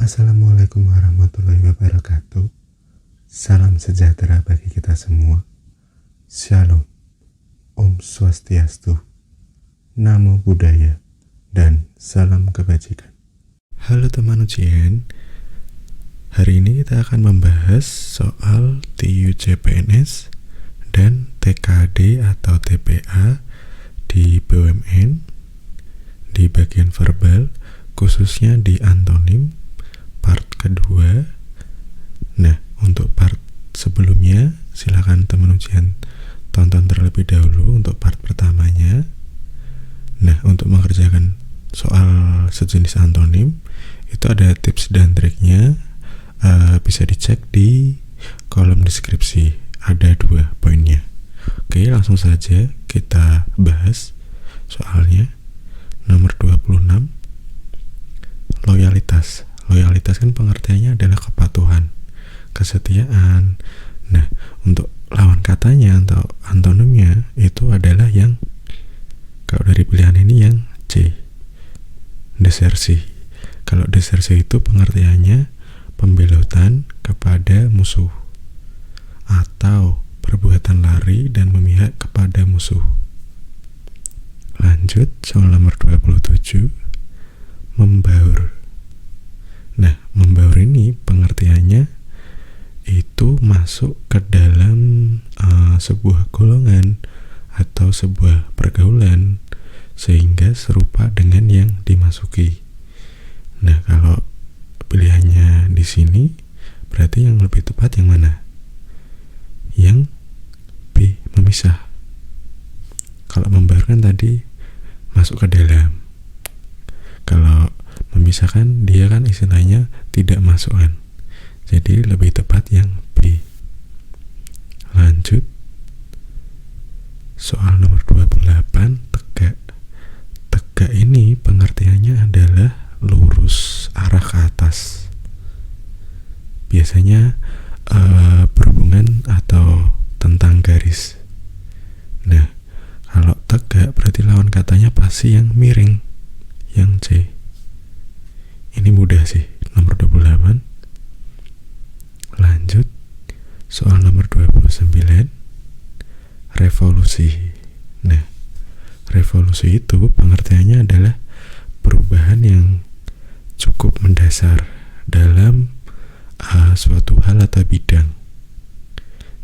Assalamualaikum warahmatullahi wabarakatuh. Salam sejahtera bagi kita semua. Shalom, Om Swastiastu, Namo Buddhaya, dan salam kebajikan. Halo teman ujian, hari ini kita akan membahas soal TIU CPNS dan TKD atau TPA di BUMN di bagian verbal, khususnya di antonim part kedua. Nah, untuk part sebelumnya silakan teman ujian tonton terlebih dahulu untuk part pertamanya. Nah, untuk mengerjakan soal sejenis antonim itu ada tips dan triknya, bisa dicek di kolom deskripsi, ada 2 poinnya. Oke, langsung saja kita bahas soalnya. Nomor 26, loyalitas. Loyalitas kan pengertiannya adalah kepatuhan, kesetiaan. Nah, untuk lawan katanya atau antonimnya itu adalah yang, kalau dari pilihan ini yang C, desersi. Kalau desersi itu pengertiannya pembelotan kepada musuh atau perbuatan lari dan memihak kepada musuh. Lanjut, soal nomor 27, membaur. Nah, membaur ini pengertiannya itu masuk ke dalam sebuah golongan atau sebuah pergaulan sehingga serupa dengan yang dimasuki. Nah, kalau pilihannya di sini berarti yang lebih tepat yang mana? Yang B, memisah. Kalau membaur kan tadi masuk ke dalam. Kalau memisahkan dia kan istilahnya tidak masuk kan. Jadi lebih tepat yang B. Lanjut. Soal nomor 28, tegak. Tegak ini pengertiannya adalah lurus arah ke atas. Biasanya berhubungan atau tentang garis. Nah, kalau tegak berarti lawan katanya pasti yang miring, yang C. Ini mudah sih, nomor 28. Lanjut, soal nomor 29, revolusi. Nah, revolusi itu pengertiannya adalah perubahan yang cukup mendasar dalam suatu hal atau bidang.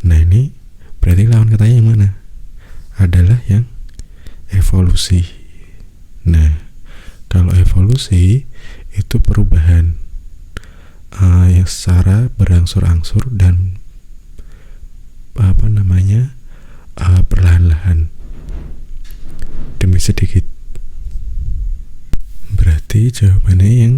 Nah, ini berarti lawan katanya yang mana? Adalah yang evolusi. Nah, kalau evolusi itu perubahan yang secara berangsur-angsur dan perlahan-lahan demi sedikit. Berarti jawabannya yang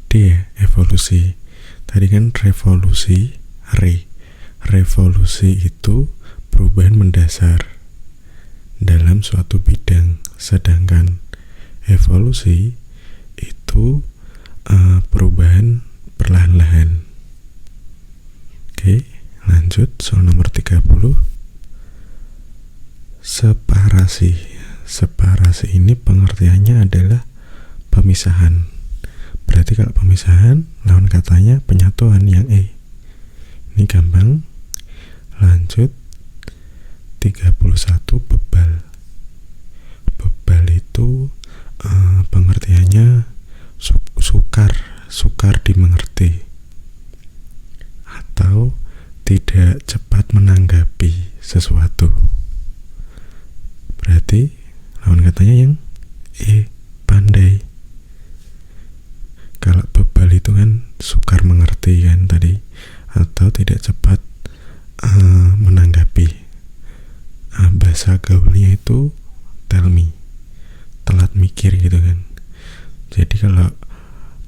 D ya, evolusi. Tadi kan revolusi, revolusi itu perubahan mendasar dalam suatu bidang, sedangkan evolusi itu perubahan perlahan-lahan. Oke, lanjut soal nomor 30, separasi. Separasi ini pengertiannya adalah pemisahan. Berarti kalau pemisahan lawan katanya penyatuan, yang E. Ini gampang. Lanjut, 31, bebal. Bebal itu pengertiannya sukar dimengerti atau tidak cepat menanggapi sesuatu. Berarti lawan katanya yang E, pandai. Kalau bebal itu kan sukar mengerti kan tadi, atau tidak cepat menanggapi. Bahasa gaulnya itu tell me, telat mikir gitu kan. Jadi kalau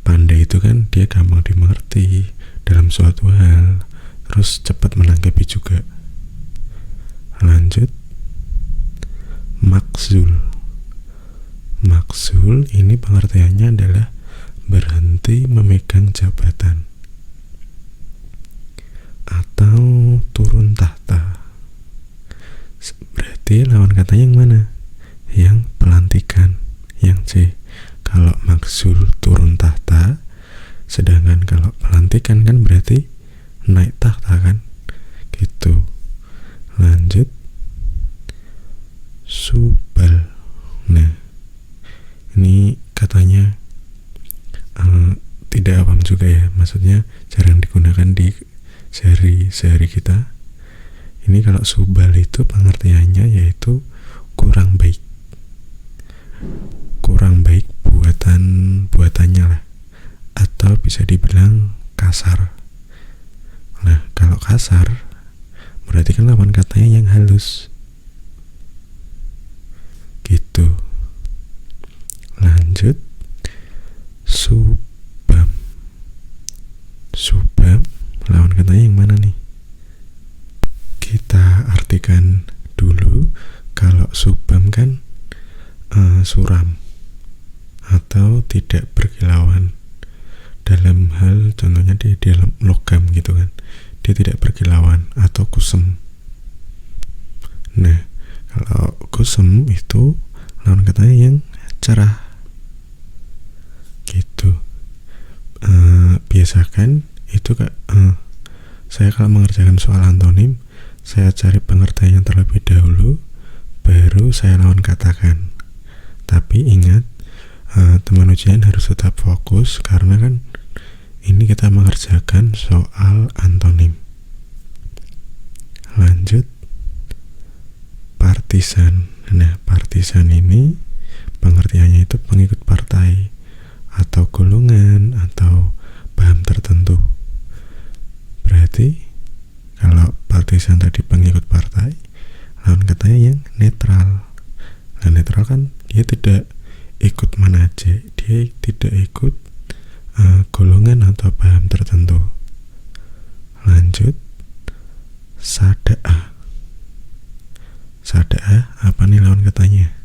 pandai itu kan dia gampang dimengerti dalam suatu hal, terus cepat menanggapi juga. Lanjut, makzul. Makzul ini pengertiannya adalah berhenti memegang jabatan atau turun tahta. Berarti lawan katanya yang mana? Yang pelantikan, yang C. Kalau makzul turun tahta, Sedangkan kalau pelantikan kan berarti naik tahta kan, gitu. Lanjut, subal. Nah, ini katanya tidak awam juga ya, maksudnya jarang digunakan di sehari-hari kita. Ini kalau subal itu pengertiannya yaitu kurang baik buatannya lah, atau bisa dibilang kasar. Nah, kalau kasar berarti kan lawan katanya yang halus, gitu. Lanjut, subam. Subam lawan katanya yang mana nih? Kita artikan dulu. Kalau subam kan suram atau tidak berkilauan dalam hal, contohnya di dalam logam gitu kan, dia tidak berkilauan atau kusem. Nah, kalau kusem itu lawan katanya yang cerah, gitu. Biasakan itu saya kalau mengerjakan soal antonim, saya cari pengertiannya terlebih dahulu, baru saya lawan katakan. Tapi ingat, teman ujian harus tetap fokus karena kan ini kita mengerjakan soal antonim. Lanjut, partisan. Nah, partisan ini pengertiannya itu pengikut partai atau golongan atau paham tertentu. Berarti kalau partisan tadi pengikut partai, lawan katanya yang netral. Nah, netral kan dia tidak ikut manaj, dia tidak ikut golongan atau paham tertentu. Lanjut, sada'ah. Sada'ah apa nih lawan katanya?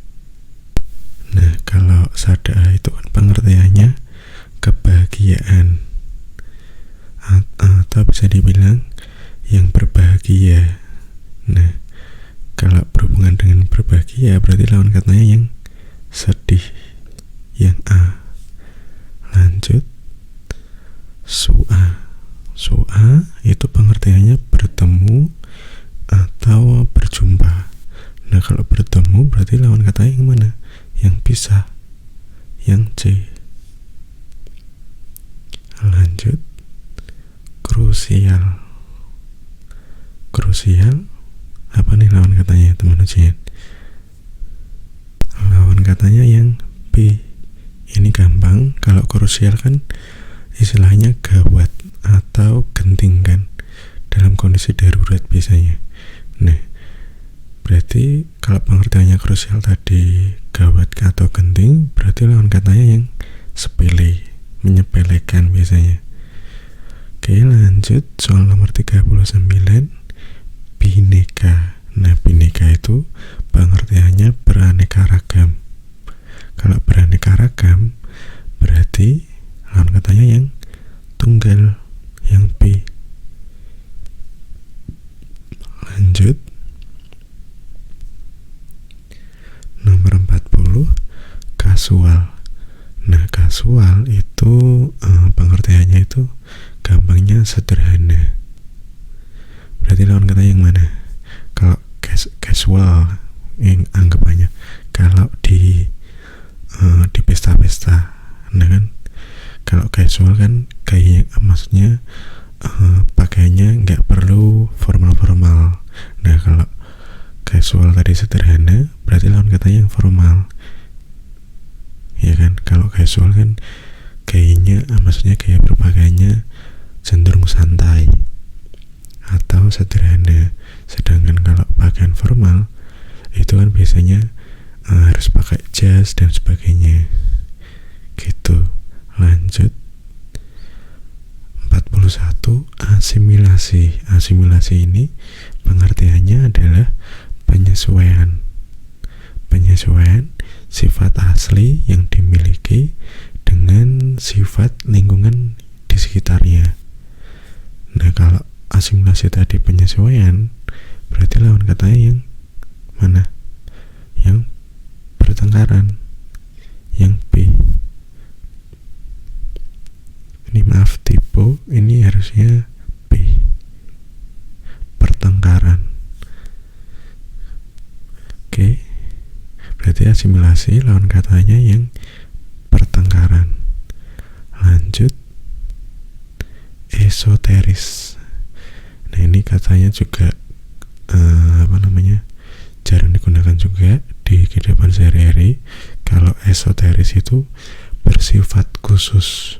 Nah, kalau sada'ah itu kan pengertiannya kebahagiaan, atau bisa dibilang yang berbahagia. Nah, kalau berhubungan dengan berbahagia berarti lawan katanya yang sedih, yang A. Lanjut, su'a. Su'a itu pengertiannya bertemu atau berjumpa. Nah, kalau bertemu berarti lawan katanya yang mana? Yang pisah, yang C. Lanjut, krusial. Krusial apa nih lawan katanya teman ujian? Lawan katanya yang B. Ini gampang, kalau krusial kan istilahnya gawat atau genting kan, dalam kondisi darurat biasanya. Nah, berarti kalau pengertiannya krusial tadi gawat atau genting, berarti lawan katanya yang sepele, menyepelekan biasanya. Oke, lanjut soal nomor 39, bineka. Nah, bineka itu pengertiannya beraneka ragam. Kalau beraneka ragam berarti lawan katanya yang tunggal, yang B. Lanjut, nomor 40, kasual. Nah, kasual itu pengertiannya itu gampangnya sederhana. Berarti lawan katanya yang mana? Kalau casual yang anggapannya kalau di pesta-pesta. Nah kan, kalau casual kan kayak maksudnya pakaiannya nggak perlu formal-formal. Nah, kalau casual tadi sederhana berarti lawan katanya yang formal, ya kan? Kalau casual kan kayaknya maksudnya kayak berpakaiannya cenderung santai atau sederhana. Sedangkan kalau pakaian formal itu kan biasanya harus pakai jas dan sebagainya, gitu. Lanjut, 41, asimilasi. Asimilasi ini pengertiannya adalah penyesuaian. Penyesuaian sifat asli yang dimiliki dengan sifat lingkungan di sekitarnya. Nah, kalau asimilasi tadi penyesuaian berarti lawan katanya yang mana? Yang bertengkaran, yang B. ini maaf typo, ini harusnya B, pertengkaran. Oke, berarti asimilasi lawan katanya yang pertengkaran. Lanjut, esoteris. Nah ini katanya juga jarang digunakan juga di kehidupan sehari-hari. Kalau esoteris itu bersifat khusus.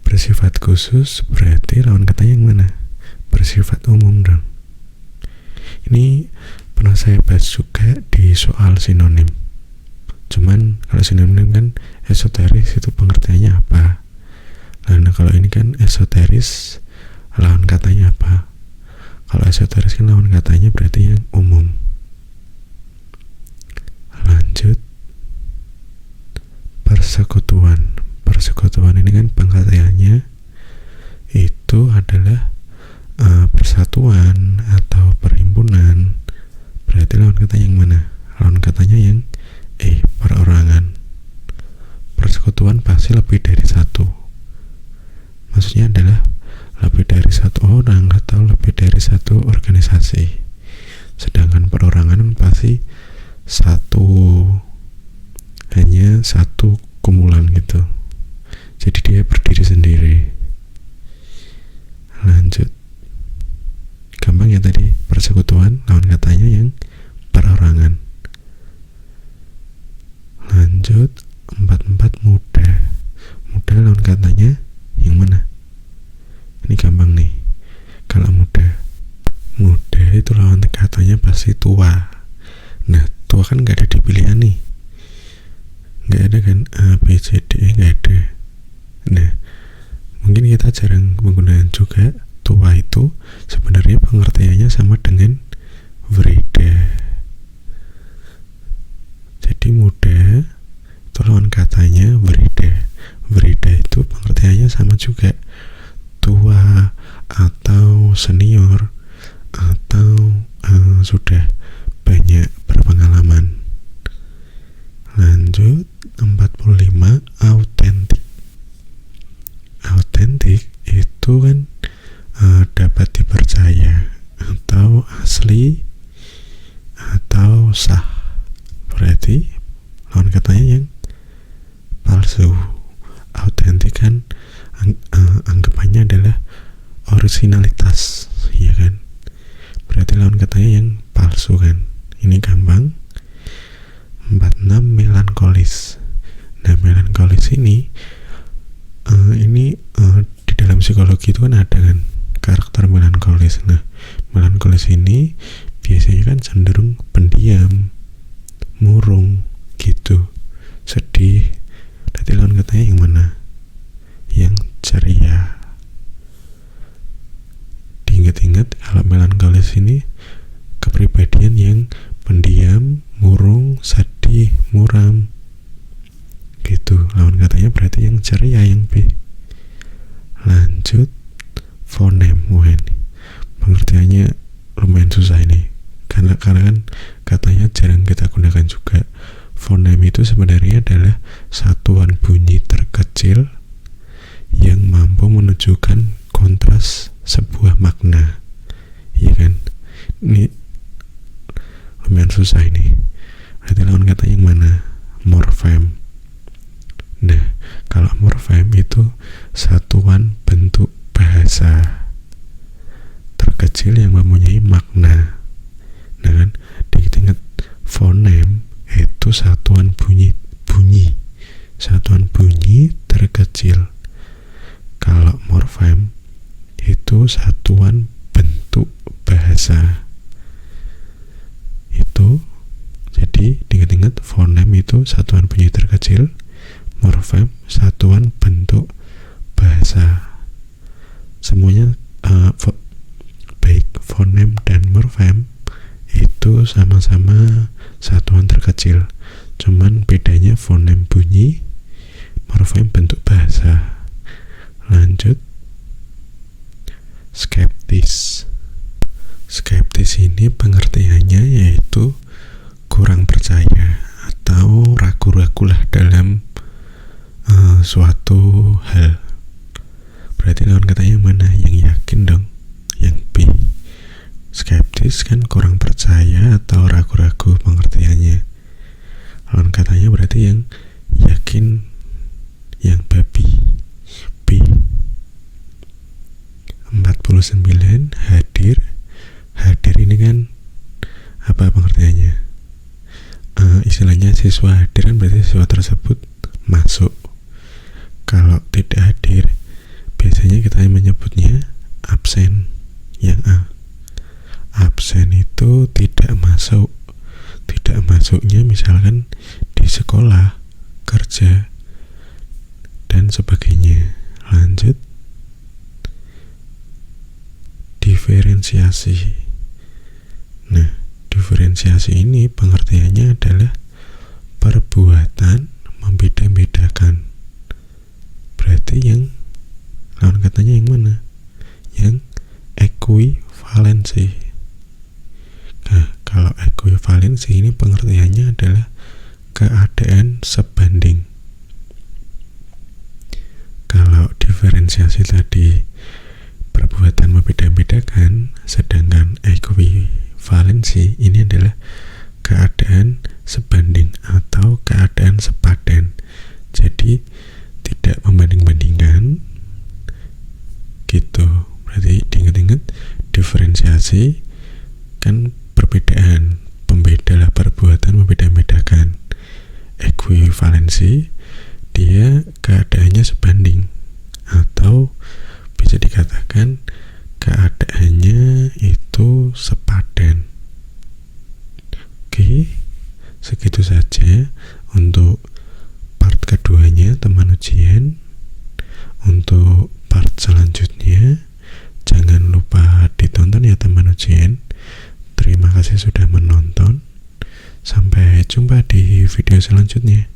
Bersifat khusus berarti lawan katanya yang mana? Bersifat umum dong. Ini pernah saya bahas juga di soal sinonim. Cuman kalau sinonim kan esoteris itu pengertiannya apa? Nah kalau ini kan esoteris lawan katanya apa? Kalau esoteris kan lawan katanya berarti yang umum. Lanjut, persekutuan. Persekutuan ini kan pengertiannya itu adalah persatuan atau perhimpunan. Berarti lawan katanya yang mana? Lawan katanya yang perorangan. Persekutuan pasti lebih dari satu. Maksudnya adalah lebih dari satu orang atau lebih dari satu organisasi. Sedangkan perorangan pasti hanya satu kumpulan gitu. Jadi dia berdiri sendiri. Lanjut, gampang ya tadi, persekutuan lawan katanya yang perorangan. Lanjut, 44 muda. Muda lawan katanya yang mana? Ini gampang nih. Kalau muda itu lawan katanya pasti tua. Nah tua kan gak ada di pilihan nih, gak ada kan A, B, C, D, gak ada. Nah mungkin kita jarang menggunakan juga. Tua itu sebenarnya pengertiannya sama dengan Wreda. Jadi muda itu lawan katanya Wreda. Wreda itu pengertiannya sama juga, tua atau senior atau sudah banyak berpengalaman. Lanjut, 45 autentik. Autentik itu kan dapat dipercaya atau asli atau sah. Berarti lawan katanya yang palsu. Autentik kan anggapannya adalah originalitas, ya kan? Berarti lawan katanya yang palsu kan? Ini gampang. 46 melankolis. Nah melankolis ini di dalam psikologi itu kan ada kan karakter melankolis. Nah melankolis ini biasanya kan cenderung pendiam, murung gitu, sedih. Berarti lawan katanya yang mana? Yang ceria. Diingat-ingat, kalau melankolis ini kepribadian yang pendiam, murung, sedih, muram gitu. Lawan katanya berarti yang ceria, yang B. Lanjut, fonem. Wah ini pengertiannya lumayan susah ini, karena kan katanya jarang kita gunakan juga. Fonem itu sebenarnya adalah satuan bunyi terkecil yang mampu menunjukkan kontras sebuah makna, iya kan? Ini lumayan susah ini. Berarti lawan kata yang mana? Morfem. Nah kalau morfem itu satuan bentuk bahasa terkecil yang mempunyai makna. Nah kan diingat, fonem itu satuan bunyi satuan bunyi terkecil. Kalau morfem itu satuan bentuk bahasa. Itu jadi diingat, fonem itu satuan bunyi terkecil, morfem satuan bentuk bahasa. Semuanya baik fonem dan morfem itu sama-sama satuan terkecil, cuman bedanya fonem bunyi, morfem bentuk bahasa. Lanjut, skeptis. Skeptis ini pengertiannya yaitu kurang percaya atau ragu-ragu lah dalam suatu hal Berarti lawan katanya yang mana? Yang yakin dong, yang B. Skeptis kan kurang percaya atau ragu-ragu pengertiannya. Lawan katanya berarti yang yakin, yang babi, B. 49 hadir. Hadir ini kan apa pengertiannya? Istilahnya siswa hadir kan berarti siswa tersebut masuk. Kalau tidak hadir biasanya kita menyebutnya absen, yang A. Absen itu tidak masuk. Tidak masuknya misalkan di sekolah, kerja, dan sebagainya. Lanjut, diferensiasi. Nah, diferensiasi ini pengertiannya adalah perbuatan membeda-bedakan. Berarti yang lawan katanya yang mana? Yang ekuivalensi. Nah, kalau ekuivalensi ini pengertiannya adalah keadaan sebanding. Kalau diferensiasi tadi perbuatan membeda-bedakan, sedangkan ekuivalensi ini adalah keadaan sebanding atau keadaan sepadan. Jadi tidak membanding-bandingkan gitu. Berarti diingat-ingat, diferensiasi kan perbedaan, pembeda lah, perbuatan membeda-bedakan. Ekuivalensi dia keadaannya sebanding atau bisa dikatakan keadaannya itu sepadan. Oke, segitu saja untuk part keduanya teman ujian. Untuk part selanjutnya jangan lupa ditonton ya teman ujian. Terima kasih sudah menonton. Sampai jumpa di video selanjutnya.